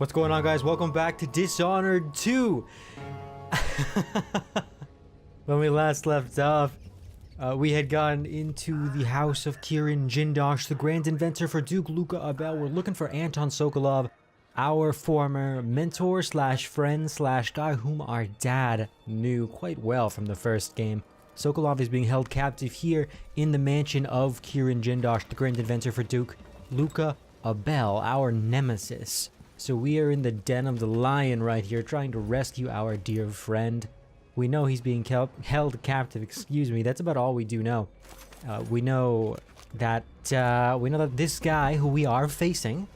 What's going on, guys? Welcome back to Dishonored 2! When we last left off, we had gone into the house of Kirin Jindosh, the grand inventor for Duke Luka Abel. We're looking for Anton Sokolov, our former mentor slash friend slash guy whom our dad knew quite well from the first game. Sokolov is being held captive here in the mansion of Kirin Jindosh, the grand inventor for Duke Luka Abel, our nemesis. So we are in the den of the lion right here, trying to rescue our dear friend. We know he's being held captive, excuse me. That's about all we do know. We know that this guy who we are facing,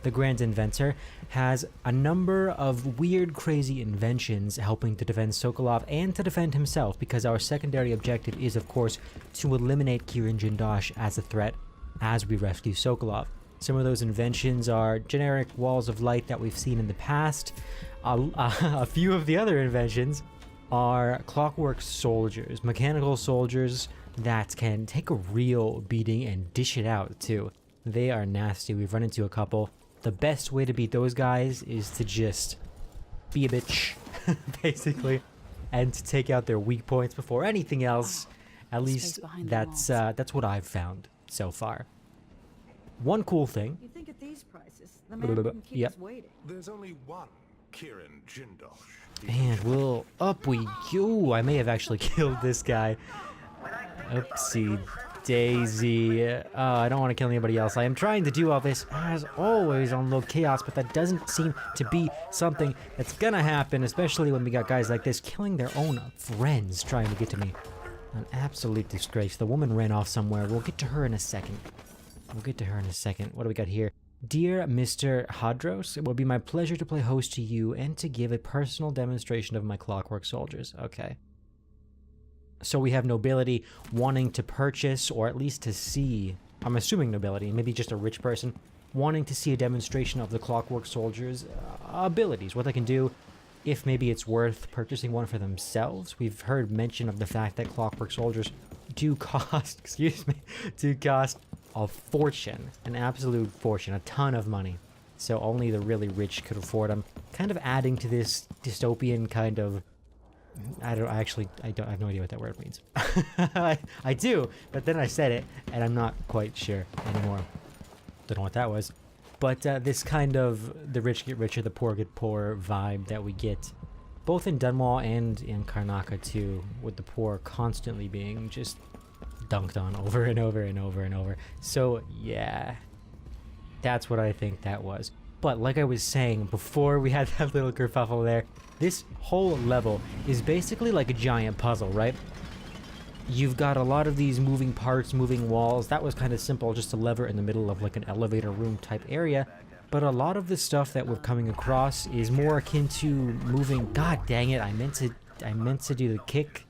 the Grand Inventor, has a number of weird, crazy inventions helping to defend Sokolov and to defend himself, because our secondary objective is, of course, to eliminate Kirin Jindosh as a threat as we rescue Sokolov. Some of those inventions are generic walls of light that we've seen in the past. A few of the other inventions are clockwork soldiers, mechanical soldiers that can take a real beating and dish it out too. They are nasty. We've run into a couple. The best way to beat those guys is to just be a bitch, basically, and to take out their weak points before anything else. At least that's what I've found so far. One cool thing. You think at these prices, the man wouldn't keep us waiting. There's only one Kirin Jindosh. And up we go. I may have actually killed this guy. Oopsie daisy. I don't want to kill anybody else. I am trying to do all this, as always, on low chaos, but that doesn't seem to be something that's gonna happen, especially when we got guys like this killing their own friends trying to get to me. An absolute disgrace. The woman ran off somewhere. We'll get to her in a second. What do we got here? Dear Mr. Hadros, it will be my pleasure to play host to you and to give a personal demonstration of my clockwork soldiers. Okay. So we have nobility wanting to purchase, or at least to see, I'm assuming nobility, maybe just a rich person, wanting to see a demonstration of the clockwork soldiers' abilities, what they can do, if maybe it's worth purchasing one for themselves. We've heard mention of the fact that clockwork soldiers do cost, do cost a fortune, an absolute fortune, a ton of money. So only the really rich could afford them. Kind of adding to this dystopian kind of, I have no idea what that word means. I do, but then I said it, and I'm not quite sure anymore. Don't know what that was. But this kind of the rich get richer, the poor get poorer vibe that we get both in Dunwall and in Karnaca too, with the poor constantly being just dunked on over and over and over and over. So yeah, that's what I think that was. But like I was saying before we had that little kerfuffle there, this whole level is basically like a giant puzzle, right? You've got a lot of these moving parts, moving walls. That was kind of simple, just a lever in the middle of like an elevator room type area. But a lot of the stuff that we're coming across is more akin to moving. God dang it, I meant to do the kick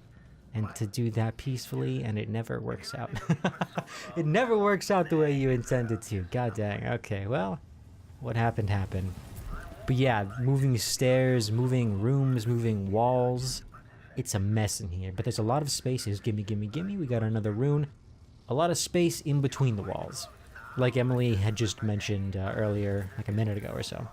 and to do that peacefully, and it never works out. It never works out the way you intended to. God dang. Okay, well, what happened happened. But yeah, moving stairs, moving rooms, moving walls. It's a mess in here, but there's a lot of spaces. Gimme, gimme, gimme. We got another rune. A lot of space in between the walls, like Emily had just mentioned earlier, like a minute ago or so,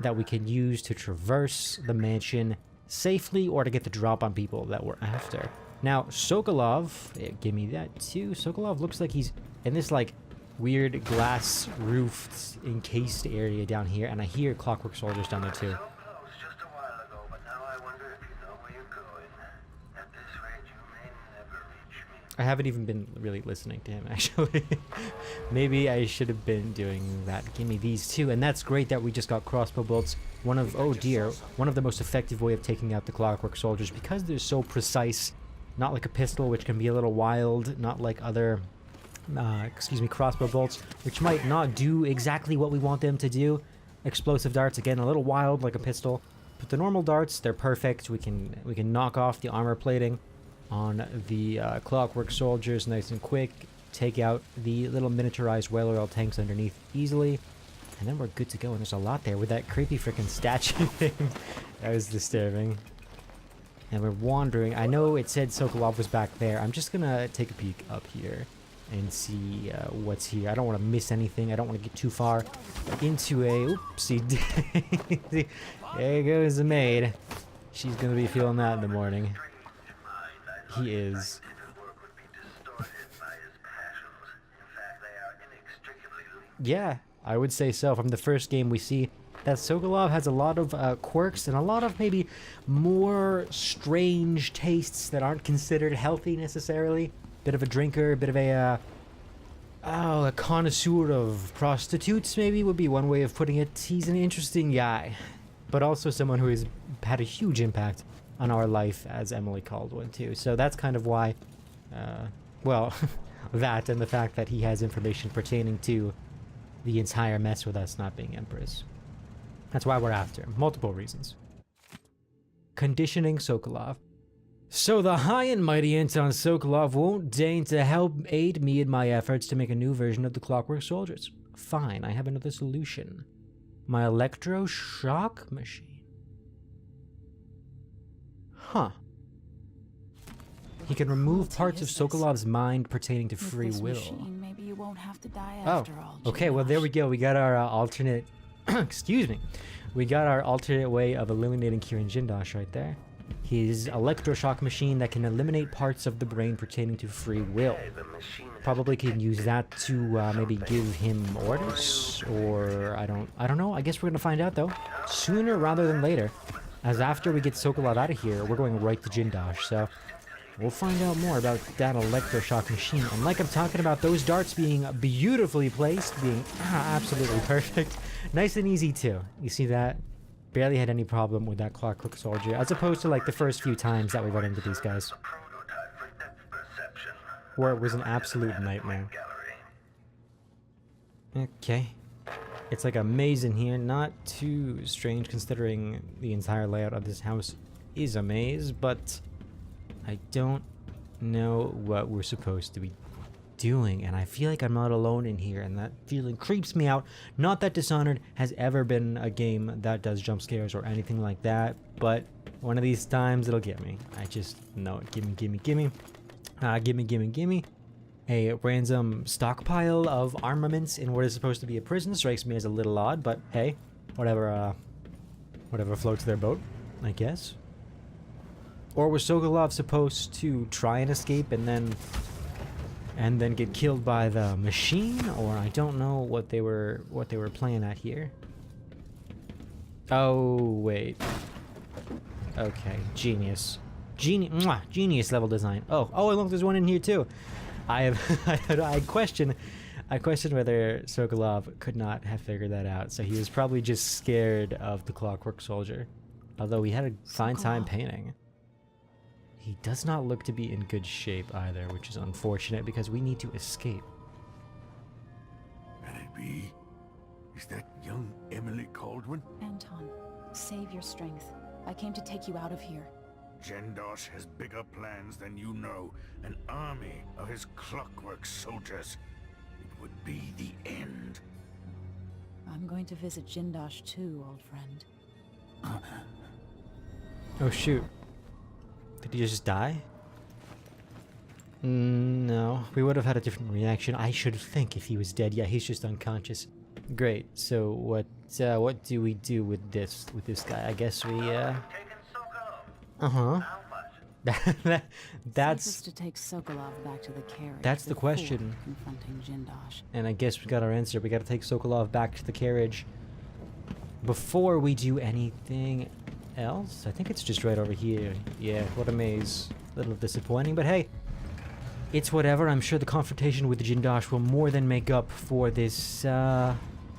that we can use to traverse the mansion safely or to get the drop on people that we're after. Now, Sokolov, give me that too. Sokolov looks like he's in this like weird glass roofed encased area down here, and I hear clockwork soldiers down there too. I haven't even been really listening to him, actually. Maybe I should have been doing that. Give me these two, and that's great that we just got crossbow bolts. One of the most effective way of taking out the clockwork soldiers, because they're so precise. Not like a pistol, which can be a little wild, not like other, crossbow bolts, which might not do exactly what we want them to do. Explosive darts, again, a little wild like a pistol. But the normal darts, they're perfect. We can knock off the armor plating on the clockwork soldiers nice and quick, take out the little miniaturized whale oil tanks underneath easily, and then we're good to go. And there's a lot there with that creepy freaking statue thing. That was disturbing. And we're wandering. I know it said Sokolov was back there. I'm just gonna take a peek up here. and see what's here. I don't want to miss anything. I don't want to get too far into a... Oopsie daisy. There goes the maid. She's going to be feeling that in the morning. He is. Yeah, I would say so. From the first game we see that Sokolov has a lot of quirks and a lot of maybe more strange tastes that aren't considered healthy necessarily. Bit of a drinker, bit of a connoisseur of prostitutes maybe would be one way of putting it. He's an interesting guy, but also someone who has had a huge impact on our life as Emily Kaldwin too. So that's kind of why, well, that and the fact that he has information pertaining to the entire mess with us not being Empress. That's why we're after him. Multiple reasons. Conditioning Sokolov. So the high and mighty Anton Sokolov won't deign to help aid me in my efforts to make a new version of the Clockwork Soldiers. Fine, I have another solution. My electroshock machine. Huh. He can remove parts of Sokolov's mind pertaining to free will. Machine, maybe you won't have to die after all, okay, well there we go. We got our alternate... excuse me. We got our alternate way of eliminating Kieran Jindosh right there. His electroshock machine that can eliminate parts of the brain pertaining to free will. Probably can use that to maybe give him orders, or I don't know. I guess we're gonna find out though, sooner rather than later. As after we get Sokolov out of here, we're going right to Jindosh. So we'll find out more about that electroshock machine. And like I'm talking about, those darts being beautifully placed, being absolutely perfect, nice and easy too. You see that? Barely had any problem with that Clockwork Soldier, as opposed to like the first few times that we run into these guys, where it was an absolute nightmare. Okay. It's like a maze in here, not too strange considering the entire layout of this house is a maze, but I don't know what we're supposed to be doing, and I feel like I'm not alone in here, and that feeling creeps me out. Not that Dishonored has ever been a game that does jump scares or anything like that, but one of these times it'll get me. I just know it. Gimme, gimme, gimme. Gimme, gimme, gimme. A random stockpile of armaments in what is supposed to be a prison strikes me as a little odd, but hey, whatever floats their boat, I guess. Or was Sokolov supposed to try and escape and then get killed by the machine? Or I don't know what they were playing at here. Oh wait. Okay, genius. Genius level design. Oh, and look, there's one in here too. I question whether Sokolov could not have figured that out. So he was probably just scared of the Clockwork Soldier. Although he had a fine time painting. He does not look to be in good shape either, which is unfortunate because we need to escape. Can it be? Is that young Emily Kaldwin? Anton, save your strength. I came to take you out of here. Jindosh has bigger plans than you know. An army of his Clockwork Soldiers. It would be the end. I'm going to visit Jindosh too, old friend. Oh shoot. Did he just die? No, we would have had a different reaction. I should think if he was dead. Yeah, he's just unconscious. Great. So what do we do with this guy? I guess we that's Safest to take Sokolov back to the carriage. That's the question. Confronting Jindosh. And I guess we got our answer. We got to take Sokolov back to the carriage before we do anything else. I think it's just right over here. Yeah, what a maze. A little disappointing, but hey, it's whatever. I'm sure the confrontation with Jindosh will more than make up for this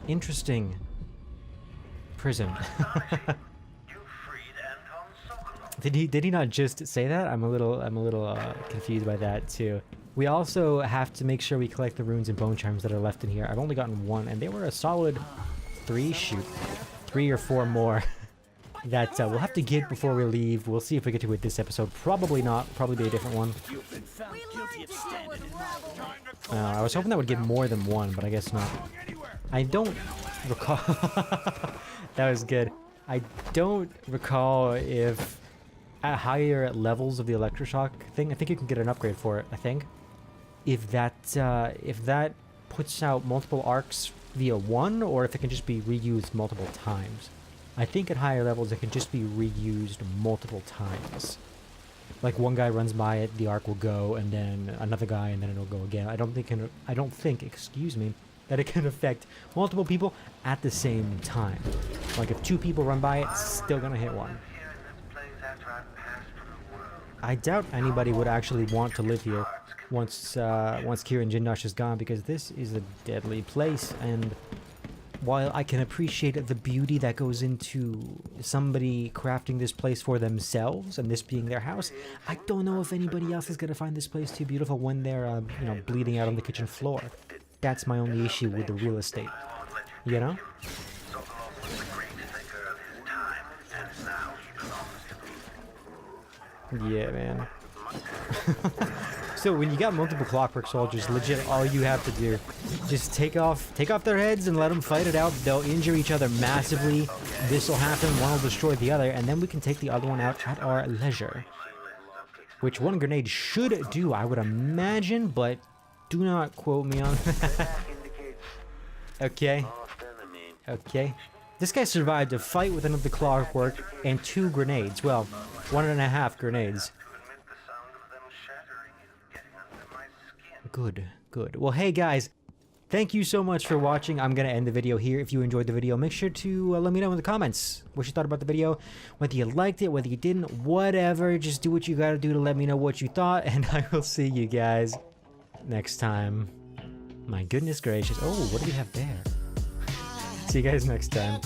interesting prison. Did he not just say that? I'm a little confused by that too. We also have to make sure we collect the runes and bone charms that are left in here. I've only gotten one, and they were a solid 3 or 4 more that we'll have to get before we leave. We'll see if we get to it this episode. Probably not. Probably be a different one. I was hoping that would get more than one, but I guess not. I don't recall. That was good. I don't recall if at higher levels of the electroshock thing, I think you can get an upgrade for it, I think. if that puts out multiple arcs via one, or if it can just be reused multiple times. I think at higher levels it can just be reused multiple times. Like one guy runs by it, the arc will go, and then another guy, and then it'll go again. I don't think, excuse me, that it can affect multiple people at the same time. Like if 2 people run by it, it's still gonna hit one. I doubt anybody would actually want to live here once Kieran Jindosh is gone, because this is a deadly place, and while I can appreciate the beauty that goes into somebody crafting this place for themselves and this being their house, I don't know if anybody else is going to find this place too beautiful when they're, you know, bleeding out on the kitchen floor. That's my only issue with the real estate, you know? Yeah, man. So when you got multiple Clockwork soldiers, legit all you have to do, just take off their heads and let them fight it out. They'll injure each other massively. This will happen, one will destroy the other, and then we can take the other one out at our leisure. Which one grenade should do, I would imagine, but do not quote me on that. Okay. Okay. This guy survived a fight with another Clockwork and 2 grenades. Well, 1.5 grenades. Good, good. Well, hey guys, thank you so much for watching. I'm gonna end the video here. If you enjoyed the video, make sure to let me know in the comments what you thought about the video, whether you liked it, whether you didn't, whatever. Just do what you gotta do to let me know what you thought, and I will see you guys next time. My goodness gracious. Oh, what do we have there? See you guys next time.